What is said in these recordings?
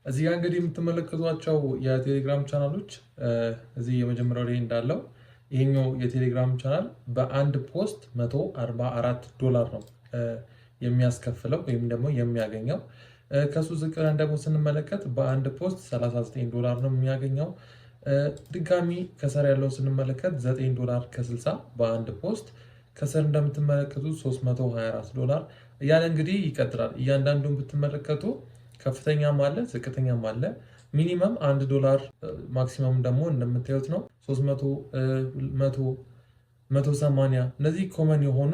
እዚህ ጋር እንግዲህ የምትመለከቷቸው የቴሌግራም ቻናሎች እዚህ የመጀመሪያው ላይ እንዳለው ይሄኛው የቴሌግራም ቻናል በአንድ ፖስት $144 ነው የሚያስከፍለው ወይም ደግሞ የሚያገኘው። ከሱ ዝቅ ብለን ደግሞ ስንመለከት በአንድ ፖስት $39 ነው የሚያገኘው። ድጋሚ ከስር ያለው ስንመለከት $9 ከ60 በአንድ ፖስት፣ ከስር እንደምትመለከቱት $324 እያለ እንግዲህ ይቀጥላል። እያንዳንዱን ብትመለከቱ ከፍተኛም አለ ዝቅተኛም አለ። ሚኒመም $1 ማክሲመም ደግሞ እንደምታዩት ነው 300 100 180 እነዚህ ኮመን የሆኑ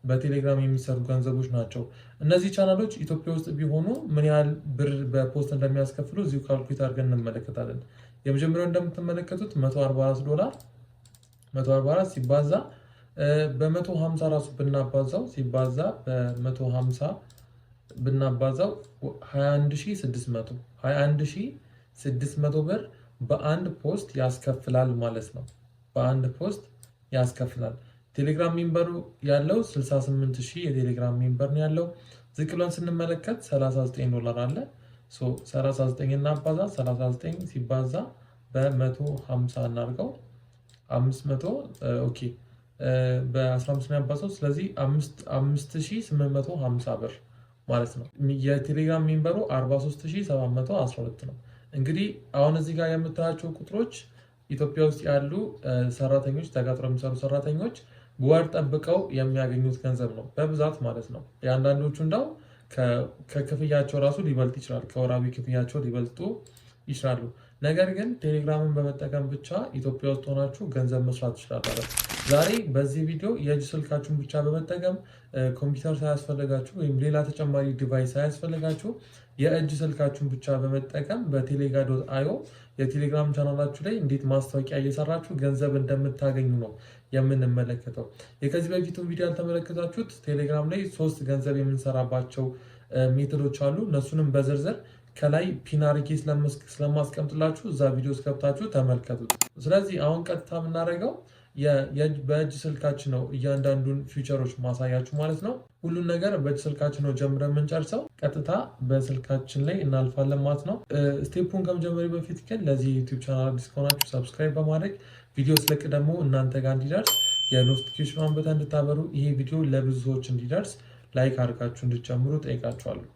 በቴሌግራም የሚሰሩ ገንዘቦች ናቸው። እነዚህ ቻናሎች ኢትዮጵያ ውስጥ ቢሆኑ ምን ያህል ብር በፖስት እንደሚያስከፍሉ እዚሁ ካልኩሌት አድርገን እንመለከታለን። የመጀመሪያው እንደምትመለከቱት $144 144 ሲባዛ በ150 ራሱ ብናባዛው ሲባዛ በ150 ብናባዛው 21600 ብር በአንድ ፖስት ያስከፍላል ማለት ነው። በአንድ ፖስት ያስከፍላል። ቴሌግራም ሜምበሩ ያለው 68000 የቴሌግራም ሜምበር ነው ያለው። ዝቅ ብለን ስንመለከት $39 አለ። 39 እናባዛ 39 ሲባዛ በ150 እናድርገው 500 ኦኬ በ15 ነው ያባዛው። ስለዚህ 5850 ብር ማለት ነው። የቴሌግራም ሜምበሩ 43712 ነው። እንግዲህ አሁን እዚህ ጋር የምታያቸው ቁጥሮች ኢትዮጵያ ውስጥ ያሉ ሰራተኞች ተቀጥረው የሚሰሩ ሰራተኞች ወር ጠብቀው የሚያገኙት ገንዘብ ነው በብዛት ማለት ነው። የአንዳንዶቹ እንዳው ከክፍያቸው ራሱ ሊበልጥ ይችላል፣ ከወራዊ ክፍያቸው ሊበልጡ ይችላሉ። ነገር ግን ቴሌግራምን በመጠቀም ብቻ ኢትዮጵያ ውስጥ ሆናችሁ ገንዘብ መስራት ትችላላችሁ። ዛሬ በዚህ ቪዲዮ የእጅ ስልካችሁን ብቻ በመጠቀም ኮምፒውተር ሳያስፈልጋችሁ ወይም ሌላ ተጨማሪ ዲቫይስ ሳያስፈልጋችሁ የእጅ ስልካችሁን ብቻ በመጠቀም በቴሌጋ.io የቴሌግራም ቻናላችሁ ላይ እንዴት ማስታወቂያ እየሰራችሁ ገንዘብ እንደምታገኙ ነው የምንመለከተው። የከዚህ በፊቱን ቪዲዮ ያልተመለከታችሁት ቴሌግራም ላይ 3 ገንዘብ የምንሰራባቸው ሜቶዶች አሉ። እነሱንም በዝርዝር ከላይ ፒናሪኬ ስለማስቀምጥላችሁ እዛ ቪዲዮ ውስጥ ገብታችሁ ተመልከቱት። ስለዚህ አሁን ቀጥታ የምናደርገው በእጅ ስልካችን ነው እያንዳንዱን ፊቸሮች ማሳያችሁ ማለት ነው። ሁሉን ነገር በእጅ ስልካችን ነው ጀምረን የምንጨርሰው። ቀጥታ በስልካችን ላይ እናልፋለን ማለት ነው። ስቴፑን ከመጀመሪ በፊት ግን ለዚህ ዩቲዩብ ቻናል አዲስ ከሆናችሁ ሰብስክራይብ በማድረግ ቪዲዮ ስለቅ ደግሞ እናንተ ጋር እንዲደርስ የኖቲፊኬሽን በተን እንድታበሩ፣ ይሄ ቪዲዮ ለብዙ ሰዎች እንዲደርስ ላይክ አድርጋችሁ እንድትጨምሩ ጠይቃችኋለሁ።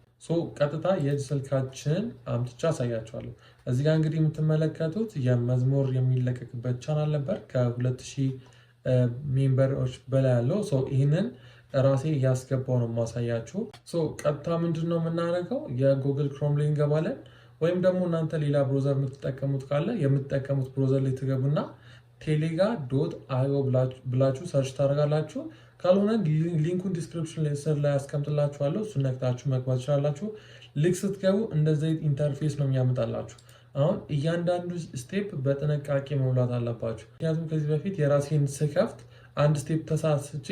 ቀጥታ የእጅ ስልካችንን አምጥቻ አሳያችኋለሁ። እዚህ ጋር እንግዲህ የምትመለከቱት የመዝሙር የሚለቀቅበት ቻናል ነበር። ከ2000 ሜምበሮች በላይ ያለው ይህንን ራሴ እያስገባው ነው ማሳያችሁ። ቀጥታ ምንድን ነው የምናደርገው? የጉግል ክሮም ላይ እንገባለን። ወይም ደግሞ እናንተ ሌላ ብሮዘር የምትጠቀሙት ካለ የምትጠቀሙት ብሮዘር ላይ ትገቡና ቴሌጋ.io ብላችሁ ሰርች ታደርጋላችሁ። ካልሆነ ሊንኩን ዲስክሪፕሽን ስር ላይ ያስቀምጥላችኋለሁ። እሱን ነክታችሁ መግባት ትችላላችሁ። ልክ ስትገቡ እንደዚህ ኢንተርፌስ ነው የሚያመጣላችሁ። አሁን እያንዳንዱ ስቴፕ በጥንቃቄ መሙላት አለባችሁ። ምክንያቱም ከዚህ በፊት የራሴን ስከፍት አንድ ስቴፕ ተሳስቼ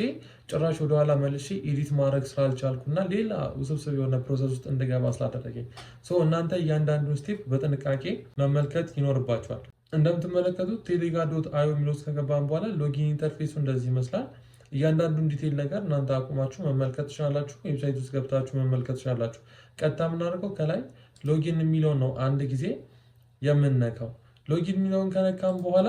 ጭራሽ ወደኋላ መልሼ ኤዲት ማድረግ ስላልቻልኩና ሌላ ውስብስብ የሆነ ፕሮሰስ ውስጥ እንድገባ ስላደረገኝ እናንተ እያንዳንዱ ስቴፕ በጥንቃቄ መመልከት ይኖርባችኋል። እንደምትመለከቱት ቴሌጋ.io የሚለው ውስጥ ከገባን በኋላ ሎጊን ኢንተርፌሱ እንደዚህ ይመስላል። እያንዳንዱን ዲቴይል ነገር እናንተ አቁማችሁ መመልከት ትችላላችሁ። ዌብሳይት ውስጥ ገብታችሁ መመልከት ትችላላችሁ። ቀጥታ የምናደርገው ከላይ ሎጊን የሚለውን ነው አንድ ጊዜ የምንነካው። ሎጊን የሚለውን ከነካም በኋላ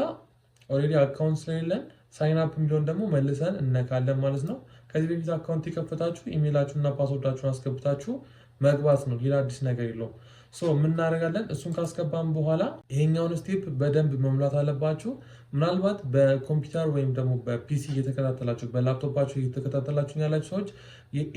ኦልሬዲ አካውንት ስለሌለን ሳይን አፕ የሚለውን ደግሞ መልሰን እነካለን ማለት ነው። ከዚህ በፊት አካውንት የከፈታችሁ ኢሜይላችሁና ፓስወርዳችሁን አስገብታችሁ መግባት ነው። ሌላ አዲስ ነገር የለውም። የምናደርጋለን እሱን ካስገባን በኋላ ይሄኛውን ስቴፕ በደንብ መሙላት አለባችሁ። ምናልባት በኮምፒውተር ወይም ደግሞ በፒሲ እየተከታተላችሁ በላፕቶፓችሁ እየተከታተላችሁ ያላችሁ ሰዎች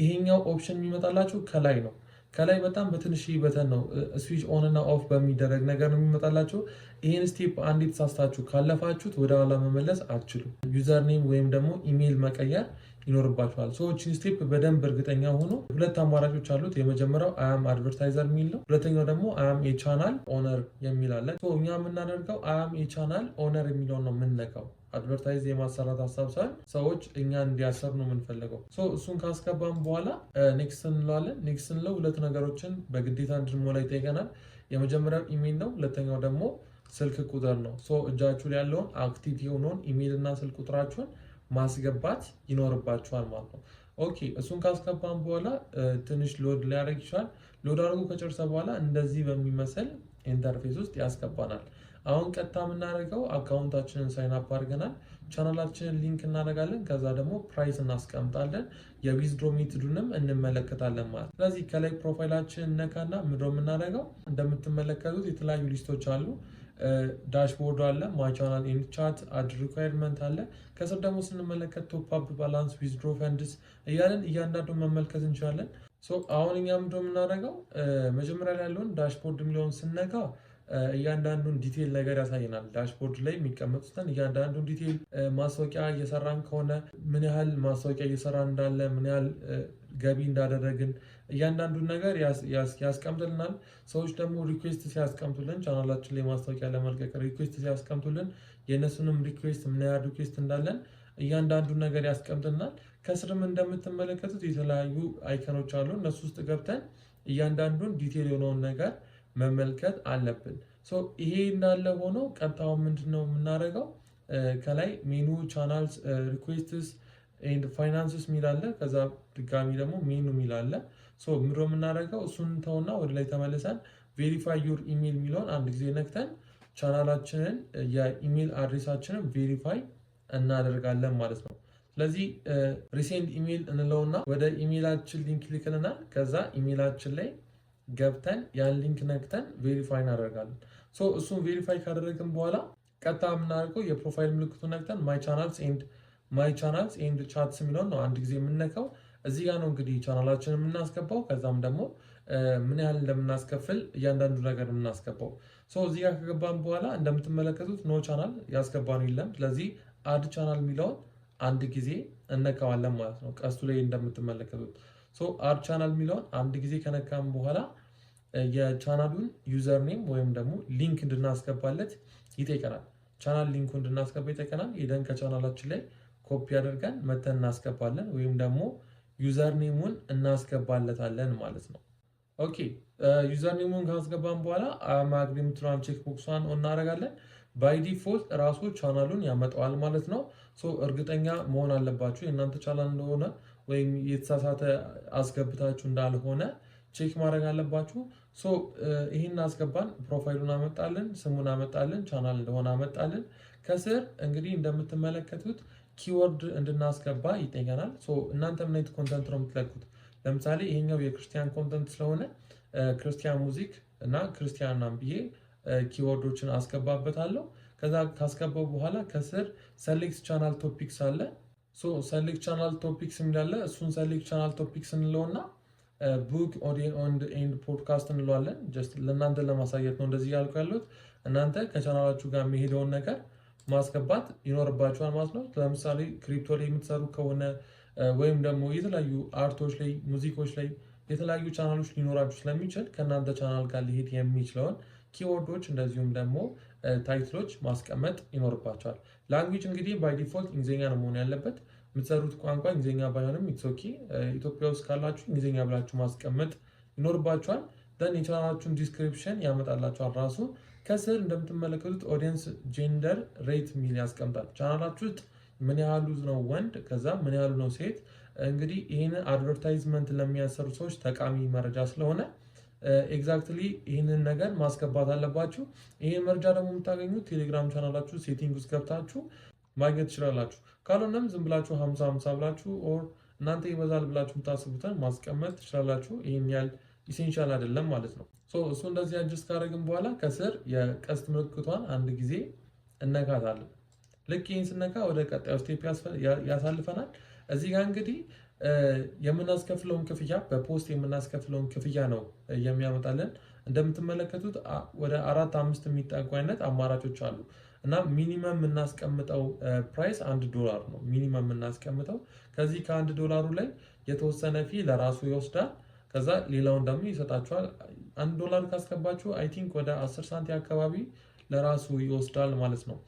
ይሄኛው ኦፕሽን የሚመጣላችሁ ከላይ ነው። ከላይ በጣም በትንሽ በተን ነው ስዊች ኦን እና ኦፍ በሚደረግ ነገር ነው የሚመጣላችሁ። ይሄን ስቴፕ አንዴ ተሳስታችሁ ካለፋችሁት ወደ ኋላ መመለስ አትችሉም። ዩዘር ኔም ወይም ደግሞ ኢሜይል መቀየር ይኖርባችኋል። እቺን ስቴፕ በደንብ እርግጠኛ ሆኖ ሁለት አማራጮች አሉት። የመጀመሪያው አም አድቨርታይዘር የሚል ነው። ሁለተኛው ደግሞ አም ቻናል ኦነር የሚል አለ። እኛ የምናደርገው አም ቻናል ኦነር የሚለውን ነው የምንነካው። አድቨርታይዝ የማሰራት ሀሳብ ሳይሆን ሰዎች እኛ እንዲያሰሩ ነው የምንፈልገው። እሱን ካስገባን በኋላ ኔክስት እንለዋለን። ኔክስት እንለው ሁለት ነገሮችን በግዴታ እንድንሞላ ይጠይቀናል። የመጀመሪያው ኢሜይል ነው። ሁለተኛው ደግሞ ስልክ ቁጥር ነው። እጃችሁ ላይ ያለውን አክቲቭ የሆነውን ኢሜይል እና ስልክ ቁጥራችሁን ማስገባት ይኖርባችኋል ማለት ነው። ኦኬ እሱን ካስገባን በኋላ ትንሽ ሎድ ሊያደርግ ይችላል። ሎድ አድርጎ ከጨረሰ በኋላ እንደዚህ በሚመስል ኢንተርፌስ ውስጥ ያስገባናል። አሁን ቀጥታ የምናደርገው አካውንታችንን ሳይን አፕ አድርገናል። ቻናላችንን ሊንክ እናደርጋለን። ከዛ ደግሞ ፕራይስ እናስቀምጣለን። የዊዝድሮ ሜትዱንም እንመለከታለን ማለት። ስለዚህ ከላይ ፕሮፋይላችንን ነካና ምንድነው የምናደርገው? እንደምትመለከቱት የተለያዩ ሊስቶች አሉ። ዳሽቦርድ አለ፣ ማይ ቻናል ኤንድ ቻት፣ አድ ሪኳየርመንት አለ። ከስር ደግሞ ስንመለከት ቶፕ አፕ ባላንስ፣ ዊዝድሮ ፈንድስ እያለን እያንዳንዱን መመልከት እንችላለን። አሁን እኛ ምንድነው የምናደርገው? መጀመሪያ ላይ ያለውን ዳሽቦርድ የሚለውን ስነካ እያንዳንዱን ዲቴል ነገር ያሳየናል። ዳሽቦርድ ላይ የሚቀመጡትን እያንዳንዱን ዲቴል ማስታወቂያ እየሰራን ከሆነ ምን ያህል ማስታወቂያ እየሰራን እንዳለ፣ ምን ያህል ገቢ እንዳደረግን እያንዳንዱን ነገር ያስቀምጥልናል። ሰዎች ደግሞ ሪኩዌስት ሲያስቀምጡልን ቻናላችን ላይ ማስታወቂያ ለመልቀቅ ሪኩዌስት ሲያስቀምጡልን የእነሱንም ሪኩዌስት ምን ያህል ሪኩዌስት እንዳለን እያንዳንዱን ነገር ያስቀምጥልናል። ከስርም እንደምትመለከቱት የተለያዩ አይከኖች አሉ። እነሱ ውስጥ ገብተን እያንዳንዱን ዲቴል የሆነውን ነገር መመልከት አለብን። ይሄ እንዳለ ሆኖ ቀጥታው ምንድነው የምናደርገው? ከላይ ሜኑ ቻናልስ ሪኩዌስትስ ኤንድ ፋይናንስስ ሚል አለ። ከዛ ድጋሚ ደግሞ ሜኑ ሚል አለ። ምንድነው የምናደርገው? እሱን ተውና ወደ ላይ ተመልሰን ቬሪፋይ ዩር ኢሜል የሚለውን አንድ ጊዜ ነክተን ቻናላችንን የኢሜል አድሬሳችንን ቬሪፋይ እናደርጋለን ማለት ነው። ስለዚህ ሪሴንድ ኢሜል እንለውና ወደ ኢሜላችን ሊንክ ይልክልናል። ከዛ ኢሜላችን ላይ ገብተን ያን ሊንክ ነክተን ቬሪፋይ እናደርጋለን። እሱን ቬሪፋይ ካደረግን በኋላ ቀጥታ የምናደርገው የፕሮፋይል ምልክቱ ነክተን ማይ ቻናልስ ኤንድ ቻትስ የሚለውን ነው አንድ ጊዜ የምነካው። እዚህ ጋር ነው እንግዲህ ቻናላችን የምናስገባው። ከዛም ደግሞ ምን ያህል እንደምናስከፍል እያንዳንዱ ነገር የምናስገባው። እዚህ ጋር ከገባን በኋላ እንደምትመለከቱት ኖ ቻናል ያስገባነው የለም። ስለዚህ አድ ቻናል የሚለውን አንድ ጊዜ እነካዋለን ማለት ነው። ቀስቱ ላይ እንደምትመለከቱት አድ ቻናል የሚለውን አንድ ጊዜ ከነካም በኋላ የቻናሉን ዩዘር ኔም ወይም ደግሞ ሊንክ እንድናስገባለት ይጠይቀናል። ቻናል ሊንኩ እንድናስገባ ይጠይቀናል። ሄደን ከቻናላችን ላይ ኮፒ አድርገን መተን እናስገባለን ወይም ደግሞ ዩዘር ኔሙን እናስገባለታለን ማለት ነው። ኦኬ ዩዘር ኔሙን ካስገባን በኋላ አማግሪ የምትለዋን ቼክ ቦክሷን እናደርጋለን። ባይ ዲፎልት ራሱ ቻናሉን ያመጣዋል ማለት ነው። እርግጠኛ መሆን አለባችሁ የእናንተ ቻናል እንደሆነ ወይም የተሳሳተ አስገብታችሁ እንዳልሆነ ቼክ ማድረግ አለባችሁ። ይህን አስገባን፣ ፕሮፋይሉን አመጣልን፣ ስሙን አመጣልን፣ ቻናል እንደሆነ አመጣልን። ከስር እንግዲህ እንደምትመለከቱት ኪወርድ እንድናስገባ ይጠይቀናል። እናንተ ምን አይነት ኮንተንት ነው የምትለቁት? ለምሳሌ ይሄኛው የክርስቲያን ኮንተንት ስለሆነ ክርስቲያን ሙዚክ እና ክርስቲያን ብዬ ኪወርዶችን አስገባበታለሁ። ከዛ ካስገባው በኋላ ከስር ሰሌክት ቻናል ቶፒክስ አለ። ሰሌክት ቻናል ቶፒክስ የሚላለ እሱን ሰሌክት ቻናል ቶፒክስ እንለውና ቡክ ኦዲዮ ኤንድ ፖድካስት እንለዋለን። ጀስት ለእናንተ ለማሳየት ነው እንደዚህ ያልኩ ያሉት። እናንተ ከቻናላችሁ ጋር የሚሄደውን ነገር ማስገባት ይኖርባችኋል ማለት ነው። ለምሳሌ ክሪፕቶ ላይ የምትሰሩ ከሆነ ወይም ደግሞ የተለያዩ አርቶች ላይ፣ ሙዚቆች ላይ የተለያዩ ቻናሎች ሊኖራችሁ ስለሚችል ከእናንተ ቻናል ጋር ሊሄድ የሚችለውን ኪወርዶች እንደዚሁም ደግሞ ታይትሎች ማስቀመጥ ይኖርባቸዋል። ላንጉጅ እንግዲህ ባይ ዲፎልት እንግሊዝኛ ነው መሆን ያለበት። የምትሰሩት ቋንቋ እንግሊዝኛ ባይሆንም ኢትሶኪ ኢትዮጵያ ውስጥ ካላችሁ እንግሊዝኛ ብላችሁ ማስቀመጥ ይኖርባቸዋል። ደን የቻናላችሁን ዲስክሪፕሽን ያመጣላችኋል ራሱ። ከስር እንደምትመለከቱት ኦዲየንስ ጄንደር ሬት ሚል ያስቀምጣል። ቻናላችሁ ውስጥ ምን ያህሉ ነው ወንድ፣ ከዛ ምን ያህሉ ነው ሴት። እንግዲህ ይህንን አድቨርታይዝመንት ለሚያሰሩ ሰዎች ጠቃሚ መረጃ ስለሆነ ኤግዛክትሊ ይህንን ነገር ማስገባት አለባችሁ። ይህን መረጃ ደግሞ የምታገኙት ቴሌግራም ቻናላችሁ ሴቲንግ ውስጥ ገብታችሁ ማግኘት ትችላላችሁ። ካልሆነም ዝም ብላችሁ 50 ብላችሁ ኦር እናንተ ይበዛል ብላችሁ የምታስቡትን ማስቀመጥ ትችላላችሁ። ይህን ያህል ኢሴንሻል አይደለም ማለት ነው። እሱ እንደዚህ አጀስት ካደረግን በኋላ ከስር የቀስት ምልክቷን አንድ ጊዜ እነካታለን። ልክ ይህን ስነካ ወደ ቀጣዩ ስቴፕ ያሳልፈናል። እዚህ ጋር እንግዲህ የምናስከፍለውን ክፍያ በፖስት የምናስከፍለውን ክፍያ ነው የሚያመጣልን። እንደምትመለከቱት ወደ 4-5 የሚጠጉ አይነት አማራጮች አሉ እና ሚኒመም የምናስቀምጠው ፕራይስ $1 ነው። ሚኒመም የምናስቀምጠው ከዚህ $1 ላይ የተወሰነ ፊ ለራሱ ይወስዳል። ከዛ ሌላውን ደግሞ ይሰጣችኋል። $1 ካስገባችሁ አይ ቲንክ ወደ 10 ሳንቲም አካባቢ ለራሱ ይወስዳል ማለት ነው።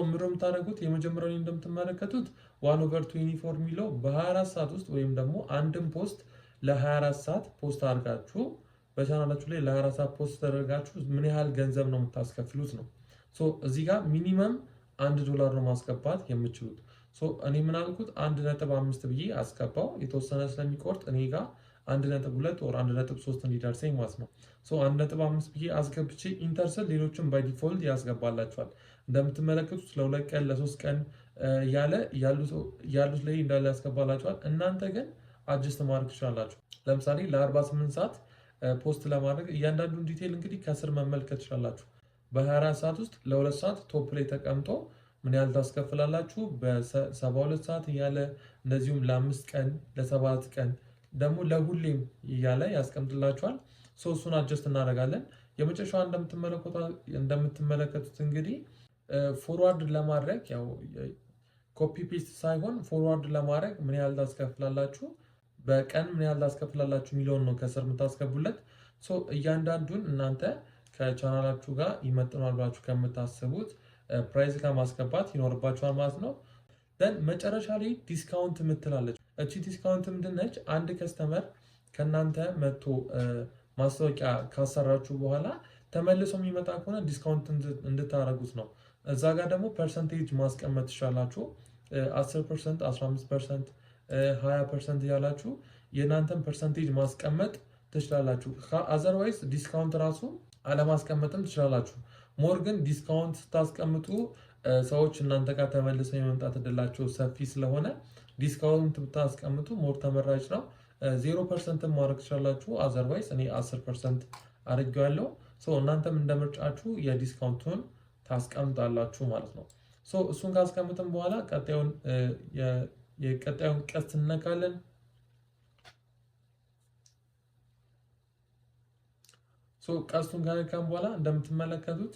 ምንድን ነው የምታደርጉት? የመጀመሪያው እንደምትመለከቱት 1/24 የሚለው በ24 ሰዓት ውስጥ ወይም ደግሞ አንድም ፖስት ለ24 ሰዓት ፖስት አድርጋችሁ በቻናላችሁ ላይ ለ24 ሰዓት ፖስት ተደርጋችሁ ምን ያህል ገንዘብ ነው የምታስከፍሉት ነው። እዚህ ጋር ሚኒመም $1 ነው ማስገባት የምችሉት። እኔ ምን አልኩት 1.5 ብዬ አስገባው። የተወሰነ ስለሚቆርጥ እኔ ጋር 1.2 ወር 1.3 እንዲደርሰኝ ማለት ነው። 1.5 ብዬ አስገብቼ ኢንተር ስል ሌሎችን ባይ ዲፎልት ያስገባላቸዋል። እንደምትመለከቱት ለ2 ቀን ለ3 ቀን እያለ ያሉት ላይ እንዳለ ያስገባላቸዋል። እናንተ ግን አጅስት ማድረግ ትችላላችሁ። ለምሳሌ ለ48 ሰዓት ፖስት ለማድረግ እያንዳንዱን ዲቴይል እንግዲህ ከስር መመልከት ትችላላችሁ። በ24 ሰዓት ውስጥ ለ2 ሰዓት ቶፕ ላይ ተቀምጦ ምን ያህል ታስከፍላላችሁ በ72 ሰዓት እያለ እንደዚሁም ለ5 ቀን ለ7 ቀን ደግሞ ለሁሌም እያለ ያስቀምጥላችኋል። እሱን አጀስት እናደርጋለን። የመጨረሻዋ እንደምትመለከቱት እንግዲህ ፎርዋርድ ለማድረግ ያው ኮፒ ፔስት ሳይሆን ፎርዋርድ ለማድረግ ምን ያህል ታስከፍላላችሁ በቀን ምን ያህል ታስከፍላላችሁ የሚለውን ነው ከስር የምታስገቡለት። እያንዳንዱን እናንተ ከቻናላችሁ ጋር ይመጥናል ብላችሁ ከምታስቡት ፕራይስ ጋር ማስገባት ይኖርባችኋል ማለት ነው። ደን መጨረሻ ላይ ዲስካውንት የምትላለች። እቺ ዲስካውንት ምንድነች? አንድ ከስተመር ከእናንተ መጥቶ ማስታወቂያ ካሰራችሁ በኋላ ተመልሶ የሚመጣ ከሆነ ዲስካውንት እንድታደርጉት ነው። እዛ ጋር ደግሞ ፐርሰንቴጅ ማስቀመጥ ትችላላችሁ። 10%፣ 15%፣ 20% ያላችሁ የእናንተን ፐርሰንቴጅ ማስቀመጥ ትችላላችሁ። አዘርዋይስ ዲስካውንት ራሱ አለማስቀመጥም ትችላላችሁ። ሞር ግን ዲስካውንት ስታስቀምጡ ሰዎች እናንተ ጋር ተመልሰው የመምጣት እድላቸው ሰፊ ስለሆነ ዲስካውንት ብታስቀምጡ ሞር ተመራጭ ነው። 0% ማድረግ ትችላላችሁ። አዘርዋይስ እኔ 10% አድርጌዋለሁ። እናንተም እንደምርጫችሁ የዲስካውንቱን ታስቀምጣላችሁ ማለት ነው። እሱን ካስቀምጥም በኋላ የቀጣዩን ቀስት እንነካለን። ቀስቱን ከነካም በኋላ እንደምትመለከቱት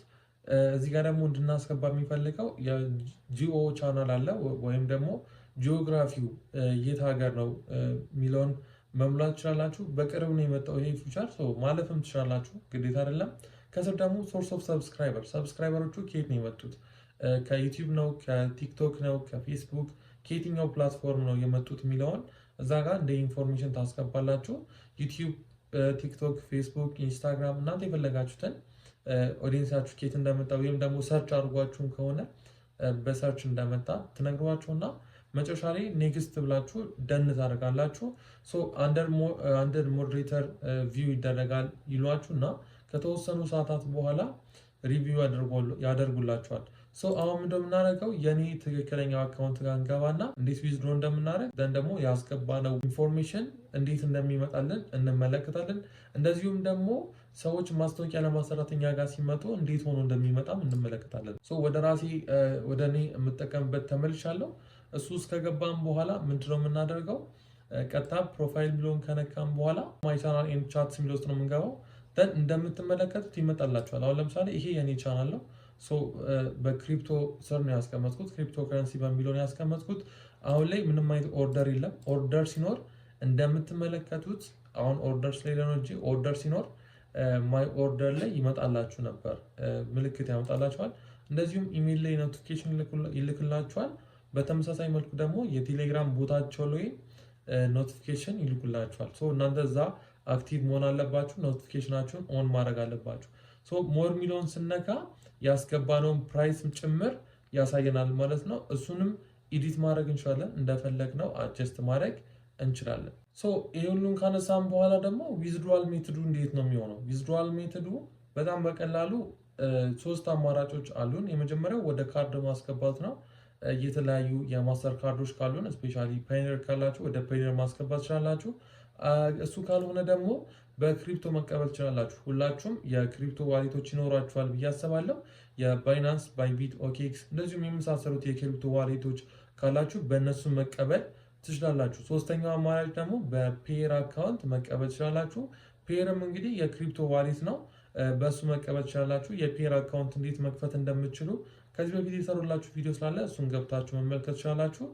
እዚህ ጋር ደግሞ እንድናስገባ የሚፈልገው የጂኦ ቻናል አለ ወይም ደግሞ ጂኦግራፊው የት ሀገር ነው የሚለውን መሙላት ትችላላችሁ። በቅርብ ነው የመጣው ይሄ ፊቸር ማለፍም ትችላላችሁ፣ ግዴታ አይደለም። ከስር ደግሞ ሶርስ ኦፍ ሰብስክራይበሮቹ ከየት ነው የመጡት? ከዩቲዩብ ነው፣ ከቲክቶክ ነው፣ ከፌስቡክ ከየትኛው ፕላትፎርም ነው የመጡት የሚለውን እዛ ጋር እንደ ኢንፎርሜሽን ታስገባላችሁ። ዩቲዩብ፣ ቲክቶክ፣ ፌስቡክ፣ ኢንስታግራም እናንተ የፈለጋችሁትን ኦዲየንሳችሁ ከየት እንደመጣ ወይም ደግሞ ሰርች አድርጓችሁም ከሆነ በሰርች እንደመጣ ትነግሯችሁና መጨረሻ ላይ ኔክስት ብላችሁ ደን ታደርጋላችሁ። አንደር ሞዴሬተር ቪው ይደረጋል ይሏችሁ እና ከተወሰኑ ሰዓታት በኋላ ሪቪው ያደርጉላችኋል። አሁን እንደምናደርገው የኔ ትክክለኛው አካውንት ጋር እንገባና እንዴት ዊዝድሮ እንደምናደርግ ደን ደግሞ ያስገባነው ኢንፎርሜሽን እንዴት እንደሚመጣልን እንመለከታለን። እንደዚሁም ደግሞ ሰዎች ማስታወቂያ ለማሰራተኛ ጋር ሲመጡ እንዴት ሆኖ እንደሚመጣም እንመለከታለን። ወደ እኔ የምጠቀምበት ተመልሻለሁ። እሱ እስከገባም በኋላ ምንድነው የምናደርገው? ቀጥታ ፕሮፋይል ሚሊዮን ከነካም በኋላ ማይ ቻናል ኤንድ ቻትስ የሚለው ውስጥ ነው የምንገባው። ደን እንደምትመለከቱት ይመጣላችኋል። አሁን ለምሳሌ ይሄ የኔ ቻናል ነው። በክሪፕቶ ስር ነው ያስቀመጥኩት፣ ክሪፕቶ ከረንሲ በሚለው ነው ያስቀመጥኩት። አሁን ላይ ምንም አይነት ኦርደር የለም። ኦርደር ሲኖር እንደምትመለከቱት አሁን ኦርደር ስለሌለ ነው እንጂ ኦርደር ሲኖር ማይ ኦርደር ላይ ይመጣላችሁ ነበር፣ ምልክት ያመጣላችኋል። እንደዚሁም ኢሜል ላይ ኖቲፊኬሽን ይልክላችኋል። በተመሳሳይ መልኩ ደግሞ የቴሌግራም ቦታቸው ላይ ኖቲፊኬሽን ይልኩላችኋል። እናንተ እዛ አክቲቭ መሆን አለባችሁ፣ ኖቲፊኬሽናችሁን ኦን ማድረግ አለባችሁ። ሞር ሚሊዮን ስነካ ያስገባነውን ፕራይስም ጭምር ያሳየናል ማለት ነው። እሱንም ኢዲት ማድረግ እንችላለን፣ እንደፈለግነው አጀስት ማድረግ እንችላለን። ይህ ሁሉን ካነሳም በኋላ ደግሞ ዊዝድሮዋል ሜትዱ እንዴት ነው የሚሆነው? ዊዝድሮዋል ሜትዱ በጣም በቀላሉ 3 አማራጮች አሉን። የመጀመሪያው ወደ ካርድ ማስገባት ነው። የተለያዩ የማስተር ካርዶች ካሉን ስፔሻሊ ፓይነር ካላችሁ ወደ ፓይነር ማስገባት ትችላላችሁ። እሱ ካልሆነ ደግሞ በክሪፕቶ መቀበል ትችላላችሁ። ሁላችሁም የክሪፕቶ ዋሌቶች ይኖራችኋል ብዬ አስባለሁ። የባይናንስ፣ ባይቢት፣ ኦኬክስ እንደዚሁም የመሳሰሉት የክሪፕቶ ዋሌቶች ካላችሁ በእነሱ መቀበል ትችላላችሁ። ሶስተኛው አማራጭ ደግሞ በፔየር አካውንት መቀበል ትችላላችሁ። ፔየርም እንግዲህ የክሪፕቶ ዋሌት ነው፣ በእሱ መቀበል ትችላላችሁ። የፔየር አካውንት እንዴት መክፈት እንደምትችሉ ከዚህ በፊት የሰሩላችሁ ቪዲዮ ስላለ እሱን ገብታችሁ መመልከት ትችላላችሁ።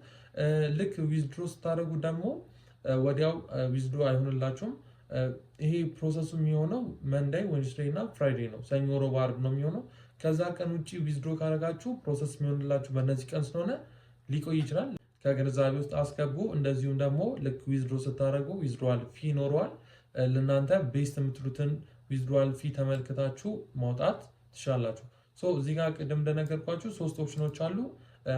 ልክ ዊዝድሮ ስታደርጉ ደግሞ ወዲያው ዊዝድሮ አይሆንላችሁም። ይሄ ፕሮሰሱ የሚሆነው መንዳይ፣ ዌንስዴይ እና ፍራይዴይ ነው። ሰኞ፣ ሮብ፣ አርብ ነው የሚሆነው። ከዛ ቀን ውጭ ዊዝድሮ ካደረጋችሁ ፕሮሰስ የሚሆንላችሁ በእነዚህ ቀን ስለሆነ ሊቆይ ይችላል። ከግንዛቤ ውስጥ አስገቡ። እንደዚሁም ደግሞ ልክ ዊዝድሮ ስታደርጉ ዊዝድሮዋል ፊ ይኖረዋል። ለእናንተ ቤስት የምትሉትን ዊዝድሮዋል ፊ ተመልክታችሁ ማውጣት ትችላላችሁ። እዚህ ጋር ቅድም እንደነገርኳችሁ 3 ኦፕሽኖች አሉ።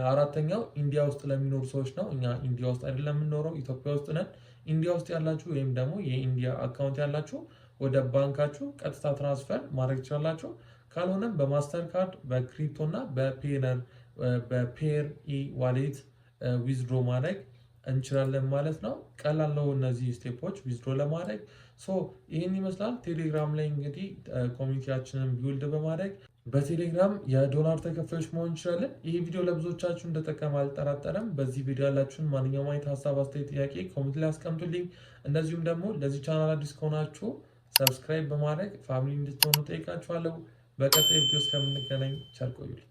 አራተኛው ኢንዲያ ውስጥ ለሚኖሩ ሰዎች ነው። እኛ ኢንዲያ ውስጥ አይደለም የምንኖረው፣ ኢትዮጵያ ውስጥ ነን። ኢንዲያ ውስጥ ያላችሁ ወይም ደግሞ የኢንዲያ አካውንት ያላችሁ ወደ ባንካችሁ ቀጥታ ትራንስፈር ማድረግ ትችላላችሁ። ካልሆነም በማስተር ካርድ፣ በክሪፕቶ እና በፔር ዋሌት ዊዝድሮ ማድረግ እንችላለን ማለት ነው። ቀላል ነው እነዚህ ስቴፖች ዊዝድሮ ለማድረግ። ይህን ይመስላል። ቴሌግራም ላይ እንግዲህ ኮሚኒቲያችንን ቢውልድ በማድረግ በቴሌግራም የዶላር ተከፋዮች መሆን እንችላለን። ይህ ቪዲዮ ለብዙዎቻችሁ እንደጠቀመ አልጠራጠረም። በዚህ ቪዲዮ ያላችሁን ማንኛውም አይነት ሀሳብ፣ አስተያየት፣ ጥያቄ ኮሜንት ላይ አስቀምጡልኝ። እንደዚሁም ደግሞ ለዚህ ቻናል አዲስ ከሆናችሁ ሰብስክራይብ በማድረግ ፋሚሊ እንድትሆኑ ጠይቃችኋለሁ። በቀጣይ ቪዲዮ እስከምንገናኝ ቸር ቆዩልኝ።